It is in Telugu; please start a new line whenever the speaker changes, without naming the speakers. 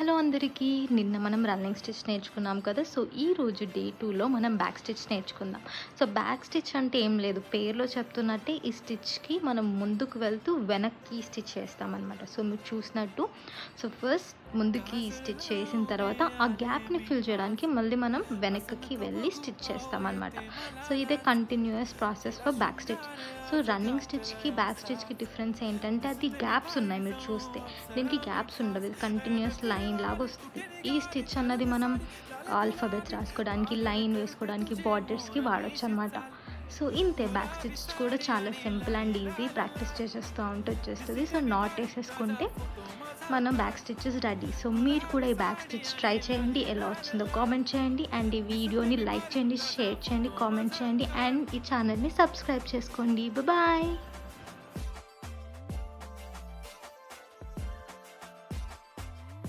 హలో అందరికీ. నిన్న మనం రన్నింగ్ స్టిచ్ నేర్చుకున్నాం కదా. సో ఈరోజు డే 2లో మనం బ్యాక్ స్టిచ్ నేర్చుకుందాం. సో బ్యాక్ స్టిచ్ అంటే ఏం లేదు, పేరులో చెప్తున్నట్టే ఈ స్టిచ్కి మనం ముందుకు వెళ్తూ వెనక్కి స్టిచ్ చేస్తామన్నమాట. సో మీరు చూసినట్టు సో ఫస్ట్ ముందుకి స్టిచ్ చేసిన తర్వాత ఆ గ్యాప్ని ఫిల్ చేయడానికి మళ్ళీ మనం వెనక్కి వెళ్ళి స్టిచ్ చేస్తామన్నమాట. సో ఇదే continuous process for back stitch. So running స్టిచ్కి బ్యాక్ స్టిచ్కి డిఫరెన్స్ ఏంటంటే అది గ్యాప్స్ ఉన్నాయి. మీరు చూస్తే దీనికి గ్యాప్స్ ఉండవు, ఇది కంటిన్యూస్ లైన్ లాగా వస్తుంది. ఈ స్టిచ్ అన్నది మనం ఆల్ఫాబెట్స్ రాసుకోవడానికి, లైన్ వేసుకోవడానికి, బార్డర్స్కి వాడచ్చు అనమాట. సో ఇంతే, బ్యాక్ స్టిచ్ కూడా చాలా సింపుల్ అండ్ ఈజీ. ప్రాక్టీస్ చేసేస్తూ ఉంటే వచ్చేస్తుంది. సో నాట్ వేసేసుకుంటే మనం బ్యాక్ స్టిచెస్ రెడీ. సో మీరు కూడా ఈ బ్యాక్ స్టిచ్ ట్రై చేయండి, ఎలా వచ్చిందో కామెంట్ చేయండి. అండ్ ఈ వీడియోని లైక్ చేయండి, షేర్ చేయండి, కామెంట్ చేయండి. అండ్ ఈ ఛానల్ని సబ్స్క్రైబ్ చేసుకోండి. బాయ్.